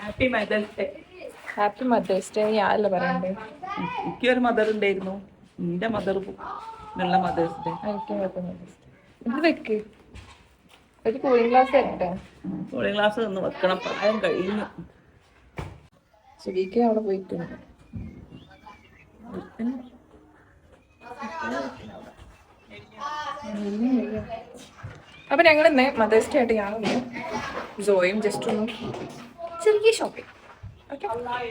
Happy mother's day. Happy mother's day. ഞാനല്ല പറയണ്ടേ, എനിക്കൊരു മദർ ഉണ്ടായിരുന്നു. നിന്റെ മദർ ഉള്ള മദേഴ്സ് ഡേ. എനിക്ക് ഹാപ്പി മദേഴ്സ് ഡേ. ഇത് വെക്ക്, ഒരു കൂളിംഗ് ഗ്ലാസ് വെക്കട്ടെ. കൂളിംഗ് ഗ്ലാസ് ഒന്ന് വെക്കണം, പ്രായം കഴിഞ്ഞു. ശരിക്കും അവിടെ പോയിട്ടുണ്ട്. അപ്പൊ ഞങ്ങൾ ഇന്ന് മദേഴ്സ് ഡേ ആയിട്ട് ഞാനും സോയും ജസ്റ്റ് ഒന്ന് ചെറിയ ഷോപ്പിംഗ്.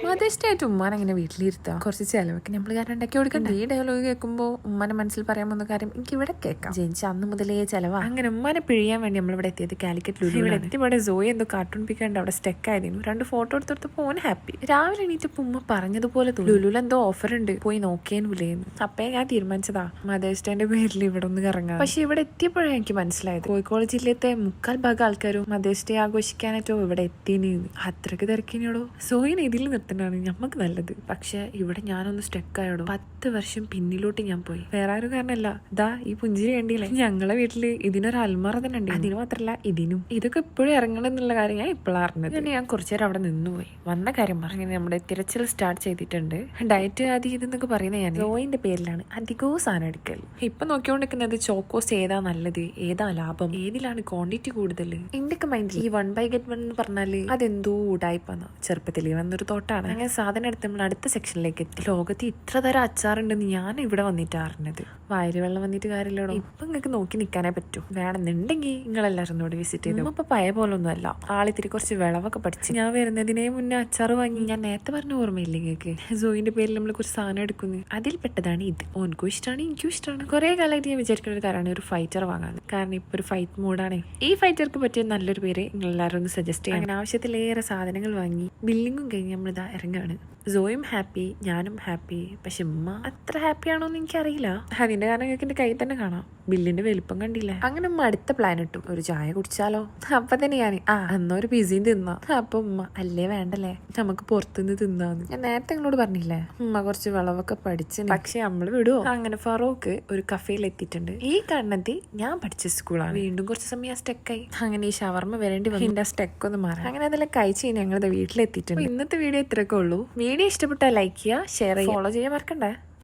മദേഴ്സ് ഡേ ആയിട്ട് ഉമ്മാൻ അങ്ങനെ വീട്ടിലിരുത്താം, കുറച്ച് ചിലവൊക്കെ നമ്മൾ കാരണം ഉണ്ടാക്കി കൊടുക്കണ്ട. ഈ ഡയലോഗ് കേൾക്കുമ്പോൾ ഉമ്മാന്റെ മനസ്സിൽ പറയാൻ പോകുന്ന കാര്യം എനിക്ക് ഇവിടെ കേൾക്കാം. ജനിച്ച അന്ന് മുതലേ ചിലവാ. അങ്ങനെ ഉമ്മാനെ പിഴിയാൻ വേണ്ടി നമ്മളിവിടെ എത്തിയത് കാലിക്കറ്റ് ലുലു. ഇവിടെ എത്തിയവിടെ സോയി എന്തോ കാർട്ടൂൺ പിക്കാണ്ട് അവിടെ സ്റ്റെക്ക് ആയിരുന്നു. 2 ഫോട്ടോ എടുത്തെടുത്തപ്പോൾ ഓൻ ഹാപ്പി. രാവിലെ എണീറ്റപ്പോൾ ഉമ്മ പറഞ്ഞതുപോലെ ലുലുവിൽ എന്തോ ഓഫർ ഉണ്ട്, പോയി നോക്കിയാൻ വിലയെന്ന്. അപ്പേ ഞാൻ തീരുമാനിച്ചതാ മദേഴ്സ് ഡേന്റെ പേരിൽ ഇവിടെ ഒന്ന് ഇറങ്ങാം. പക്ഷെ ഇവിടെ എത്തിയപ്പോഴാണ് എനിക്ക് മനസ്സിലായത് കോഴിക്കോട് ജില്ലത്തെ 3/4 ആൾക്കാരും മദേഴ്സ് ഡേ ആഘോഷിക്കാനായിട്ടോ ഇവിടെ എത്തിനി. അത്രക്ക് തിരക്കിനോടോ സോയിനെ ഇതിൽ നിർത്തണാണ് ഞമ്മക്ക് നല്ലത്. പക്ഷെ ഇവിടെ ഞാനൊന്ന് സ്റ്റെക്കായോടോ. 10 വർഷം പിന്നിലോട്ട് ഞാൻ പോയി. വേറെ ആരും കാരണമല്ല, ദാ ഈ പുഞ്ചിരി കണ്ടില്ലേ. ഞങ്ങളെ വീട്ടില് ഇതിനൊരു അൽമാറ തന്നെ ഉണ്ട്. അതിന് മാത്രല്ല ഇതിനും. ഇതൊക്കെ എപ്പോഴും ഇറങ്ങണം എന്നുള്ള കാര്യം ഞാൻ ഇപ്പോഴാണ് അറിഞ്ഞത്. പിന്നെ ഞാൻ കുറച്ചു നേരം അവിടെ നിന്നുപോയി. വന്ന കാര്യം പറഞ്ഞു നമ്മുടെ തിരച്ചിൽ സ്റ്റാർട്ട് ചെയ്തിട്ടുണ്ട്. ഡയറ്റ് ആദ്യം ഇതെന്നൊക്കെ പറയുന്നത് ഞാൻ ജോയിന്റെ പേരിലാണ് അധികവും സാധനം എടുക്കൽ. ഇപ്പൊ നോക്കിക്കൊണ്ടിരിക്കുന്നത് ചോക്കോസ് ഏതാ നല്ലത്, ഏതാ ലാഭം, ഏതിലാണ് ക്വാണ്ടിറ്റി കൂടുതൽ. എന്റെയൊക്കെ മൈൻഡിൽ ഈ 1/get 1 എന്ന് പറഞ്ഞാല് അതെന്തോ ഉടായിപ്പാണ്. ചെറുപ്പത്തിൽ വന്നൊരു തോട്ടാണ്. അങ്ങനെ സാധനം എടുത്ത് നമ്മൾ അടുത്ത സെക്ഷനിലേക്ക് എത്തി. ലോകത്ത് ഇത്ര തരം അച്ചാറുണ്ടെന്ന് ഞാൻ ഇവിടെ വന്നിട്ട് അറിഞ്ഞത്. വയറ് വെള്ളം വന്നിട്ട് കാര്യമില്ലടോ. ഇപ്പൊ നിങ്ങൾക്ക് നോക്കി നിൽക്കാനേ പറ്റൂ. വേണമെന്നുണ്ടെങ്കിൽ നിങ്ങളെല്ലാവരും കൂടി വിസിറ്റ് ചെയ്തു. ഇപ്പൊ പഴയ പോലെ ഒന്നും അല്ല. ആളിത്തിരി കുറച്ച് വിളവൊക്കെ പഠിച്ച് ഞാൻ വരുന്നതിനെ മുന്നേ അച്ചാറ് വാങ്ങി. ഞാൻ നേരത്തെ പറഞ്ഞ ഓർമ്മയില്ലേ നിങ്ങൾക്ക്, സോയിന്റെ പേരിൽ നമ്മൾ കുറച്ച് സാധനം എടുക്കുന്നു. അതിൽ പെട്ടതാണ് ഇത്. ഓനക്കും ഇഷ്ടമാണ്, എനിക്കും ഇഷ്ടമാണ്. കുറെ കാലമായിട്ട് ഞാൻ വിചാരിക്കുന്ന ഒരു കാര്യമാണ് ഒരു ഫൈറ്റർ വാങ്ങാൻ. കാരണം ഇപ്പൊ ഒരു ഫൈറ്റ് മൂഡാണ്. ഈ ഫൈറ്റർക്ക് പറ്റിയ നല്ലൊരു പേര് നിങ്ങൾ എല്ലാവരും ഒന്ന് സജസ്റ്റ് ചെയ്യാം. അങ്ങനെ ആവശ്യത്തിലേറെ സാധനങ്ങൾ വാങ്ങി ബില്ലിങ്ങും കഴിഞ്ഞ് നമ്മളിതാ ഇറങ്ങാണ്. സോയും ഹാപ്പി, ഞാനും ഹാപ്പി. പക്ഷെ ഉമ്മ അത്ര ഹാപ്പി ആണോന്ന് എനിക്കറിയില്ല. അതിന്റെ കാരണം നിങ്ങൾക്ക് എന്റെ കയ്യിൽ തന്നെ കാണാം. ബില്ലിന്റെ വലിപ്പം കണ്ടില്ലേ. അങ്ങനെ ഉമ്മ അടുത്ത പ്ലാൻ ഇട്ടു, ഒരു ചായ കുടിച്ചാലോ. അപ്പൊ തന്നെ ഞാൻ അന്നൊരു പിസയും തിന്നാ. അപ്പൊ ഉമ്മ അല്ലേ വേണ്ടല്ലേ നമുക്ക് പുറത്തുനിന്ന് തിന്നാന്ന്. ഞാൻ നേരത്തെ നിങ്ങളോട് പറഞ്ഞില്ലേ ഉമ്മ കുറച്ച് വിളവൊക്കെ പഠിച്ചു. പക്ഷെ നമ്മള് വിടുവോ. അങ്ങനെ ഫറോക്ക് ഒരു കഫേയിൽ എത്തിയിട്ടുണ്ട്. ഈ കാണുന്നത് ഞാൻ പഠിച്ച സ്കൂളാണ്. വീണ്ടും കുറച്ച് സമയം സ്റ്റെക്കായി. അങ്ങനെ ഈ ഷവർമ്മ വരേണ്ടി വന്നു. എന്റെ സ്റ്റെക്ക് ഒന്ന് മാറാം. അങ്ങനെ അതെല്ലാം കഴിച്ച് കഴിഞ്ഞാൽ ഞങ്ങളുടെ വീട്ടിലെത്തിയിട്ടുണ്ട്. ഇന്നത്തെ വീഡിയോ ഇത്രയൊക്കെ ഉള്ളൂ. വീഡിയോ ഇഷ്ടപ്പെട്ടാൽ ലൈക്ക് ചെയ്യുക, ഷെയർ ചെയ്യുക, ഫോളോ ചെയ്യാൻ മറക്കണ്ടേ.